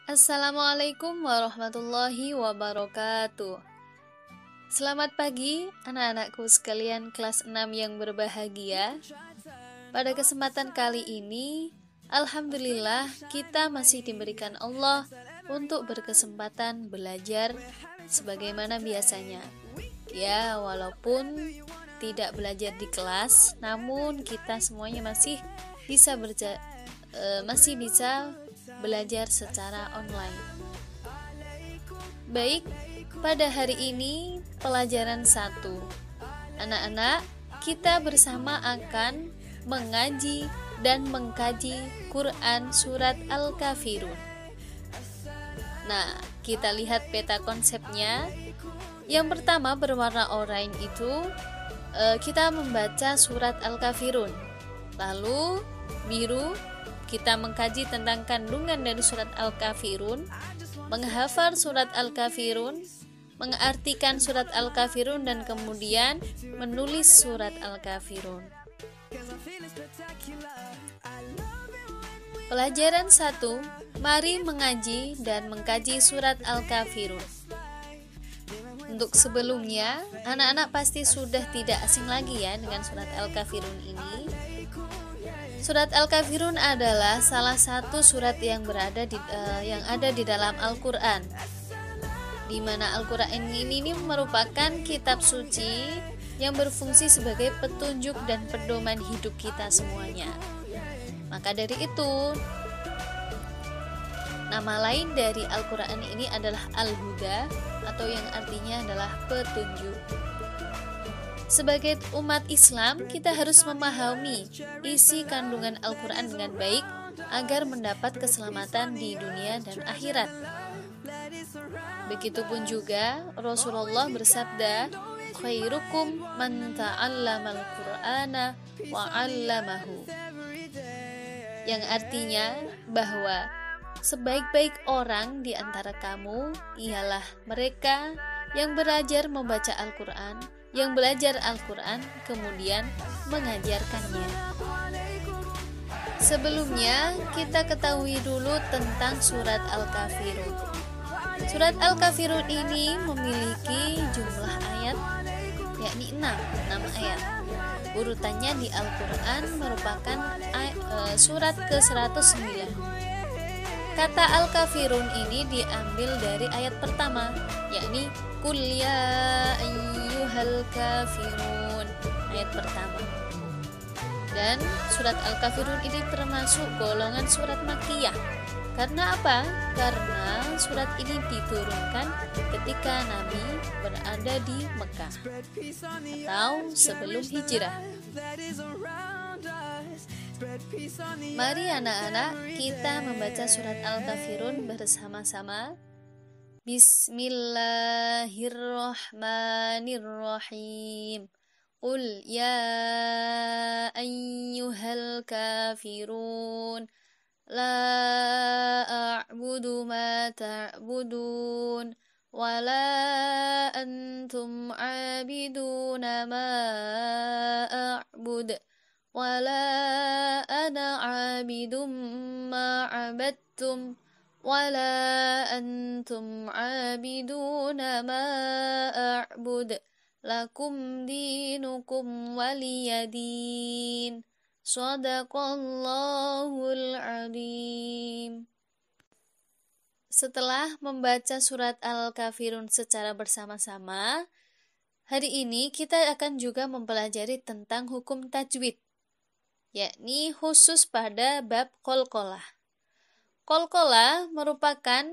Assalamualaikum warahmatullahi wabarakatuh. Selamat pagi anak-anakku sekalian kelas 6 yang berbahagia. Pada kesempatan kali ini, alhamdulillah kita masih diberikan Allah untuk berkesempatan belajar sebagaimana biasanya. Ya, walaupun tidak belajar di kelas, namun kita semuanya masih bisa belajar secara online. Baik, pada hari ini pelajaran 1. Anak-anak, kita bersama akan mengaji dan mengkaji Quran surat Al-Kafirun. Nah, kita lihat peta konsepnya. Yang pertama berwarna oranye itu kita membaca surat Al-Kafirun. Lalu biru kita mengkaji tentang kandungan dari surat Al-Kafirun, menghafal surat Al-Kafirun, mengartikan surat Al-Kafirun, dan kemudian menulis surat Al-Kafirun. Pelajaran 1, mari mengaji dan mengkaji surat Al-Kafirun. Untuk sebelumnya, anak-anak pasti sudah tidak asing lagi ya dengan surat Al-Kafirun ini. Surat Al-Kafirun adalah salah satu surat yang ada di dalam Al-Qur'an. Di mana Al-Qur'an ini merupakan kitab suci yang berfungsi sebagai petunjuk dan pedoman hidup kita semuanya. Maka dari itu, nama lain dari Al-Qur'an ini adalah Al-Huda, atau yang artinya adalah petunjuk. Sebagai umat Islam, kita harus memahami isi kandungan Al-Quran dengan baik agar mendapat keselamatan di dunia dan akhirat. Begitupun juga Rasulullah bersabda, khairukum man ta'allamal Qur'ana wa 'allamahu. Yang artinya bahwa sebaik-baik orang di antara kamu ialah mereka yang belajar membaca Al-Quran, yang belajar Al-Quran kemudian mengajarkannya. Sebelumnya kita ketahui dulu tentang surat Al-Kafirun. Surat Al-Kafirun ini memiliki jumlah ayat yakni 6 ayat. Urutannya di Al-Quran merupakan surat ke-109. Kata Al-Kafirun ini diambil dari ayat pertama, yakni Qul ya ayyuhal kafirun, ayat pertama. Dan surat Al-Kafirun ini termasuk golongan surat Makkiyah. Karena apa? Karena surat ini diturunkan ketika Nabi berada di Mekah atau sebelum hijrah. Mari anak-anak kita membaca surat Al-Kafirun bersama-sama. Bismillahirrahmanirrahim. Qul ya ayyuhal kafirun la a'budu ma ta'budun wa la antum 'abiduna ma a'bud wa la ana 'abidum ma 'abadtum wala antum 'abiduna ma a'bud lakum dinukum waliyadin. Shadaqallahul azim. Setelah membaca surat Al-Kafirun secara bersama-sama, hari ini kita akan juga mempelajari tentang hukum tajwid, yakni khusus pada bab qalqalah. Qalqalah merupakan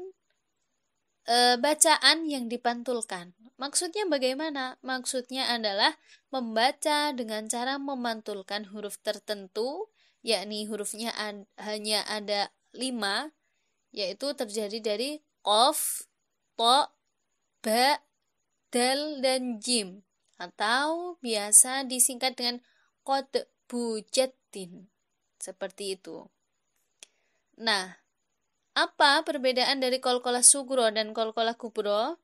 bacaan yang dipantulkan. Maksudnya bagaimana? Maksudnya adalah membaca dengan cara memantulkan huruf tertentu, yakni hurufnya hanya ada 5, yaitu terjadi dari qaf, ta, ba, dal, dan jim, atau biasa disingkat dengan qatbujatin. Seperti itu. Nah, apa perbedaan dari qalqalah sugro dan qalqalah kubro?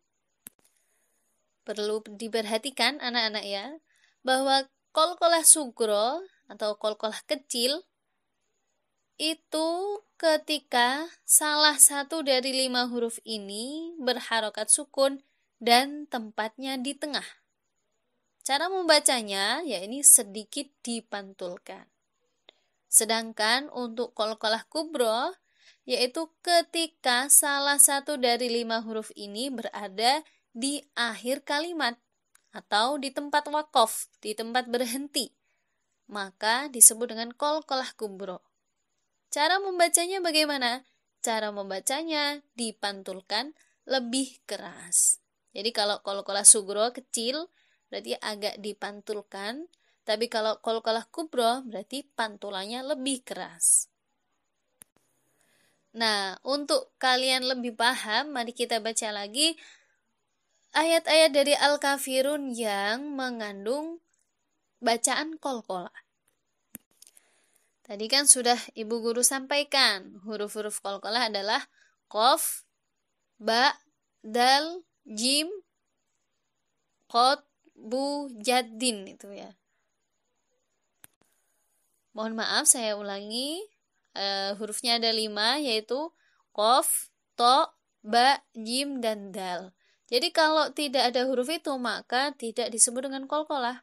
Perlu diperhatikan anak-anak ya, bahwa qalqalah sugro atau qalqalah kecil itu ketika salah satu dari 5 huruf ini berharokat sukun dan tempatnya di tengah. Cara membacanya, ya ini sedikit dipantulkan. Sedangkan untuk qalqalah kubro, yaitu ketika salah satu dari 5 huruf ini berada di akhir kalimat atau di tempat waqaf, di tempat berhenti, maka disebut dengan qalqalah kubro. Cara membacanya bagaimana? Cara membacanya dipantulkan lebih keras. Jadi kalau qalqalah sugro kecil berarti agak dipantulkan, tapi kalau qalqalah kubro berarti pantulannya lebih keras. Nah, untuk kalian lebih paham, mari kita baca lagi ayat-ayat dari Al-Kafirun yang mengandung bacaan qalqalah. Tadi kan sudah Ibu Guru sampaikan, huruf-huruf qalqalah adalah qaf, ba, dal, jim, qad, bu, jaddin itu ya. Mohon maaf saya ulangi, hurufnya ada 5 yaitu qaf, to, ba, jim, dan dal. Jadi kalau tidak ada huruf itu maka tidak disebut dengan qalqalah.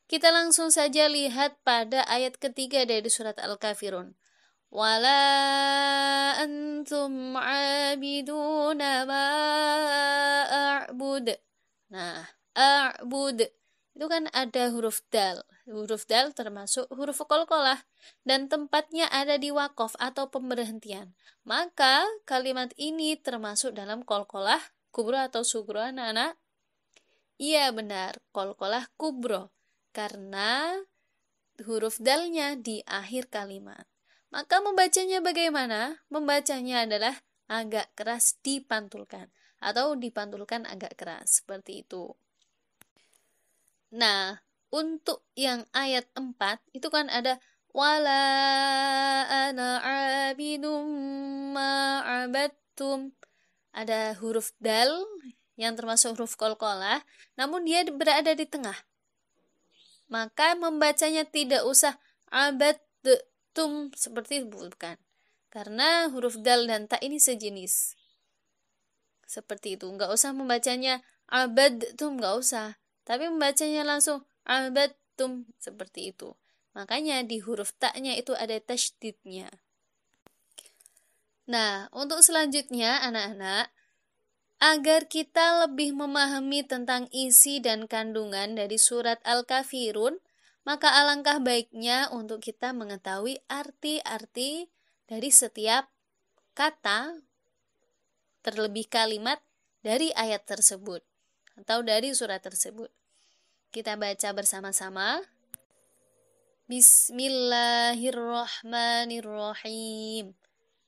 Kita langsung saja lihat pada ayat ketiga dari surat Al-Kafirun. Wala antum abiduna ma a'bud. Nah, a'bud itu kan ada huruf dal. Huruf dal termasuk huruf qalqalah dan tempatnya ada di waqaf atau pemberhentian. Maka kalimat ini termasuk dalam qalqalah kubro atau sugro, anak-anak? Iya benar, qalqalah kubro. Karena huruf dalnya di akhir kalimat. Maka membacanya bagaimana? Membacanya adalah agak keras dipantulkan atau dipantulkan agak keras, seperti itu. Nah, untuk yang ayat 4 itu kan ada wala ana abidum ma abadtum. Ada huruf dal yang termasuk huruf qalqalah, namun dia berada di tengah. Maka membacanya tidak usah abadtum seperti itu, bukan. Karena huruf dal dan ta ini sejenis. Seperti itu, enggak usah membacanya abadtum, enggak usah. Tapi membacanya langsung abadtum seperti itu. Makanya di huruf ta-nya itu ada tasydidnya. Nah, untuk selanjutnya anak-anak, agar kita lebih memahami tentang isi dan kandungan dari surat Al-Kafirun, maka alangkah baiknya untuk kita mengetahui arti-arti dari setiap kata, terlebih kalimat dari ayat tersebut atau dari surat tersebut. Kita baca bersama-sama. Bismillahirrahmanirrahim.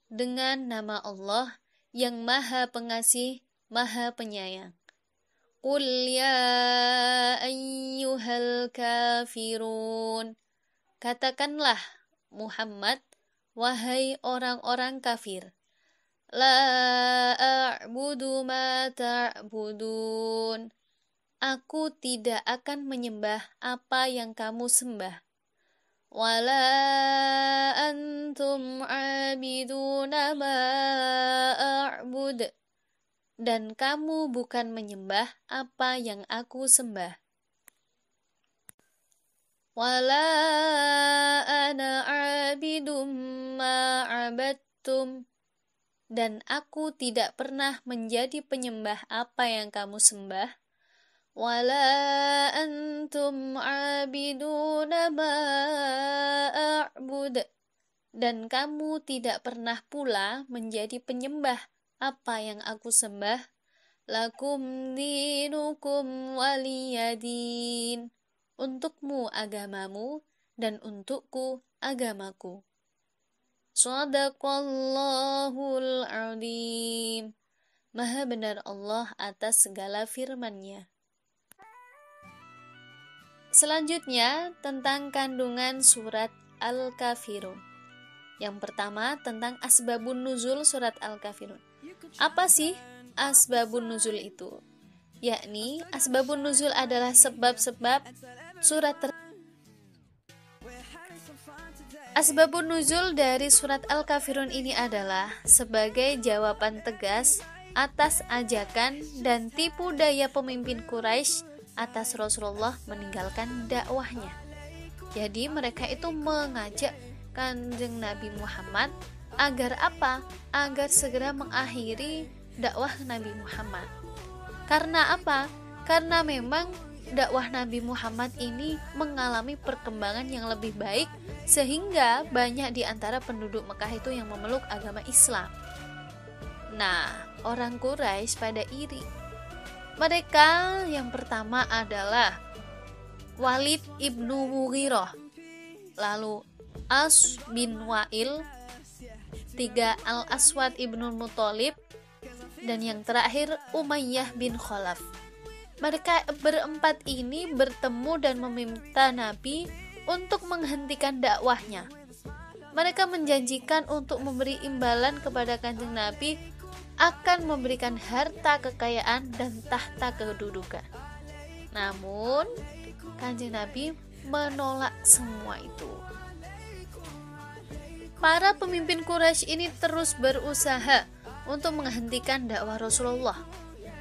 Dengan nama Allah yang Maha Pengasih, Maha Penyayang. Qul ya ayyuhal kafirun. Katakanlah Muhammad, wahai orang-orang kafir. La a'budu ma ta'budun. Aku tidak akan menyembah apa yang kamu sembah. Wala antum abiduna ma a'bud. Dan kamu bukan menyembah apa yang aku sembah. Wala ana abidum ma abadtum. Dan aku tidak pernah menjadi penyembah apa yang kamu sembah. Wala antum abiduna ma a'bud. Dan kamu tidak pernah pula menjadi penyembah apa yang aku sembah. Lakum dinukum waliyadin. Untukmu agamamu dan untukku agamaku. Shadaqallahul azim. Maha benar Allah atas segala firman-Nya. Selanjutnya tentang kandungan surat Al-Kafirun. Yang pertama tentang asbabun nuzul surat Al-Kafirun. Apa sih asbabun nuzul itu? Yakni asbabun nuzul adalah sebab-sebab surat Asbabun nuzul dari surat Al-Kafirun ini adalah sebagai jawaban tegas atas ajakan dan tipu daya pemimpin Quraisy atas Rasulullah meninggalkan dakwahnya. Jadi mereka itu mengajak Kanjeng Nabi Muhammad agar apa? Agar segera mengakhiri dakwah Nabi Muhammad. Karena apa? Karena memang dakwah Nabi Muhammad ini mengalami perkembangan yang lebih baik, sehingga banyak di antara penduduk Mekah itu yang memeluk agama Islam. Nah, orang Quraisy pada iri. Mereka yang pertama adalah Walid ibnu Mughirah, lalu As bin Wa'il, 3 Al-Aswad ibnu Muthalib, dan yang terakhir Umayyah bin Khalaf. Mereka berempat ini bertemu dan meminta Nabi untuk menghentikan dakwahnya. Mereka menjanjikan untuk memberi imbalan kepada Kanjeng Nabi akan memberikan harta kekayaan dan tahta kedudukan. Namun Kanjeng Nabi menolak semua itu. Para pemimpin Quraisy ini terus berusaha untuk menghentikan dakwah Rasulullah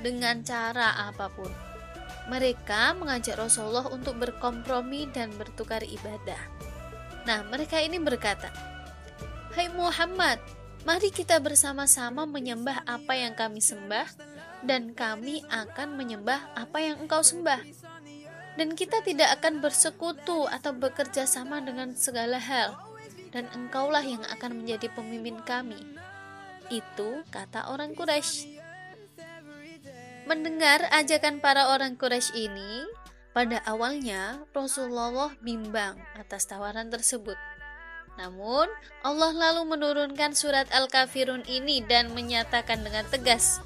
dengan cara apapun. Mereka mengajak Rasulullah untuk berkompromi dan bertukar ibadah. Nah, mereka ini berkata, "Hai Muhammad, mari kita bersama-sama menyembah apa yang kami sembah, dan kami akan menyembah apa yang engkau sembah. Dan kita tidak akan bersekutu atau bekerja sama dengan segala hal, dan engkaulah yang akan menjadi pemimpin kami." Itu kata orang Quraisy. Mendengar ajakan para orang Quraisy ini, pada awalnya Rasulullah bimbang atas tawaran tersebut. Namun, Allah lalu menurunkan surat Al-Kafirun ini dan menyatakan dengan tegas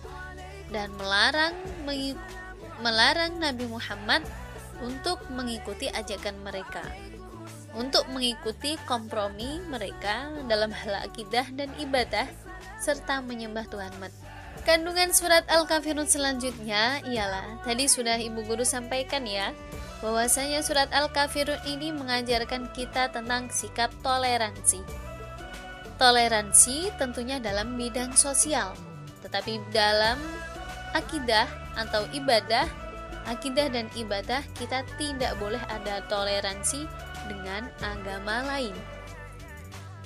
dan melarang Nabi Muhammad untuk mengikuti ajakan mereka, untuk mengikuti kompromi mereka dalam hal akidah dan ibadah serta menyembah Tuhan Mat. Kandungan surat Al-Kafirun selanjutnya ialah, tadi sudah Ibu Guru sampaikan ya, bahwasanya surat Al-Kafirun ini mengajarkan kita tentang sikap toleransi. Toleransi tentunya dalam bidang sosial, tetapi dalam akidah atau ibadah, akidah dan ibadah kita tidak boleh ada toleransi dengan agama lain.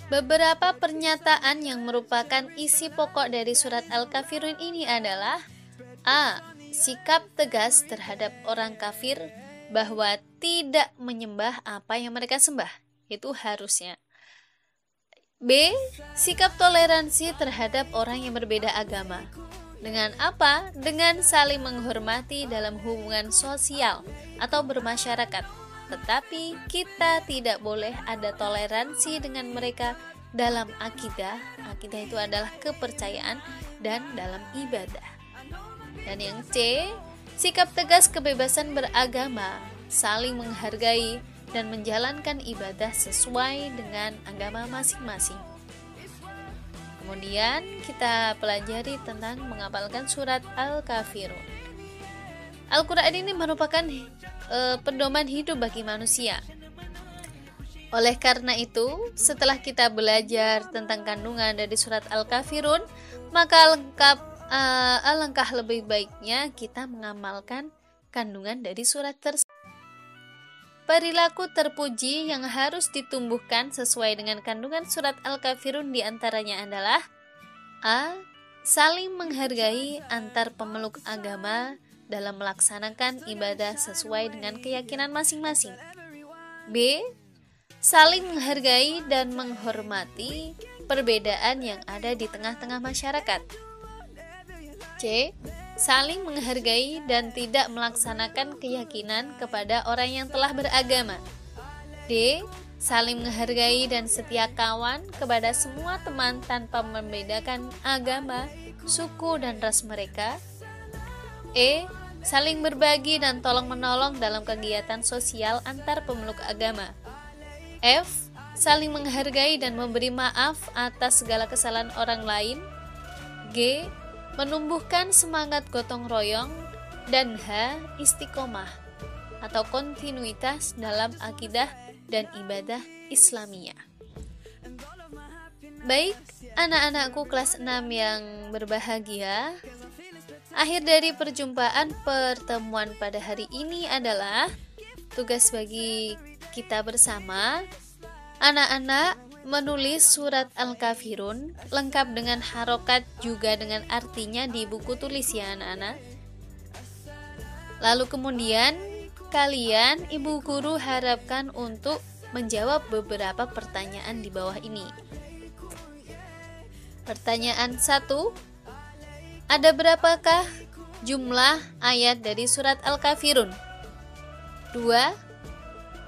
Beberapa pernyataan yang merupakan isi pokok dari surat Al-Kafirun ini adalah: A. Sikap tegas terhadap orang kafir bahwa tidak menyembah apa yang mereka sembah, itu harusnya. B. Sikap toleransi terhadap orang yang berbeda agama. Dengan apa? Dengan saling menghormati dalam hubungan sosial atau bermasyarakat. Tetapi kita tidak boleh ada toleransi dengan mereka dalam akidah. Akidah itu adalah kepercayaan dan dalam ibadah. Dan yang C, sikap tegas kebebasan beragama, saling menghargai dan menjalankan ibadah sesuai dengan agama masing-masing. Kemudian kita pelajari tentang menghafalkan surat Al-Kafirun. Al-Quran ini merupakan pedoman hidup bagi manusia. Oleh karena itu, setelah kita belajar tentang kandungan dari surat Al-Kafirun, maka alangkah lebih baiknya kita mengamalkan kandungan dari surat tersebut. Perilaku terpuji yang harus ditumbuhkan sesuai dengan kandungan surat Al-Kafirun diantaranya adalah: A. Saling menghargai antar pemeluk agama dalam melaksanakan ibadah sesuai dengan keyakinan masing-masing. B. Saling menghargai dan menghormati perbedaan yang ada di tengah-tengah masyarakat. C. Saling menghargai dan tidak melaksanakan keyakinan kepada orang yang telah beragama. D. Saling menghargai dan setia kawan kepada semua teman tanpa membedakan agama, suku, dan ras mereka. E. Saling berbagi dan tolong-menolong dalam kegiatan sosial antar pemeluk agama. F. Saling menghargai dan memberi maaf atas segala kesalahan orang lain. G. Menumbuhkan semangat gotong royong. Dan H. Istiqomah atau kontinuitas dalam akidah dan ibadah Islamiyah. Baik, anak-anakku kelas 6 yang berbahagia, akhir dari perjumpaan pertemuan pada hari ini adalah tugas bagi kita bersama. Anak-anak menulis surat Al-Kafirun lengkap dengan harokat juga dengan artinya di buku tulis ya anak-anak. Lalu kemudian kalian ibu guru harapkan untuk menjawab beberapa pertanyaan di bawah ini. Pertanyaan 1. Ada berapakah jumlah ayat dari surat Al-Kafirun? 2.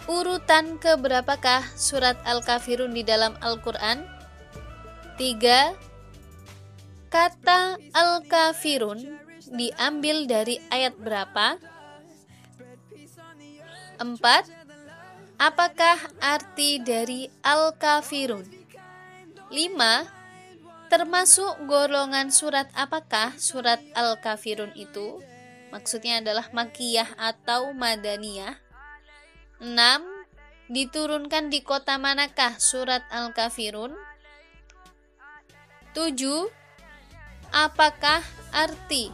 Urutan keberapakah surat Al-Kafirun di dalam Al-Quran? 3. Kata Al-Kafirun diambil dari ayat berapa? 4. Apakah arti dari Al-Kafirun? 5. Termasuk golongan surat apakah surat Al-Kafirun itu? Maksudnya adalah Makkiyah atau Madaniyah. 6. Diturunkan di kota manakah surat Al-Kafirun? 7. Apakah arti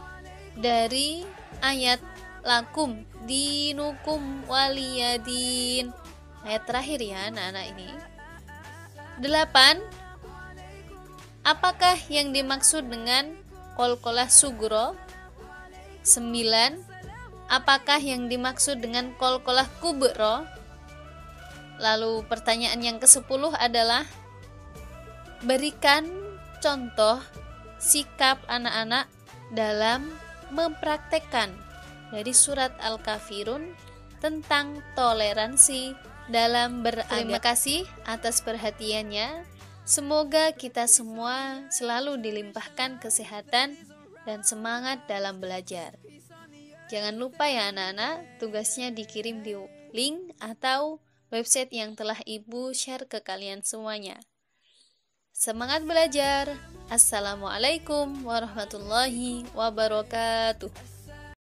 dari ayat lakum dinukum waliyadin? Ayat terakhir ya anak-anak ini. 8. Apakah yang dimaksud dengan qalqalah sugro? 9. Apakah yang dimaksud dengan qalqalah kubro? Lalu pertanyaan yang ke-10 adalah berikan contoh sikap anak-anak dalam mempraktekkan dari surat Al-Kafirun tentang toleransi dalam beragama. Terima kasih atas perhatiannya. Semoga kita semua selalu dilimpahkan kesehatan dan semangat dalam belajar. Jangan lupa ya anak-anak, tugasnya dikirim di link atau website yang telah Ibu share ke kalian semuanya. Semangat belajar. Assalamualaikum warahmatullahi wabarakatuh.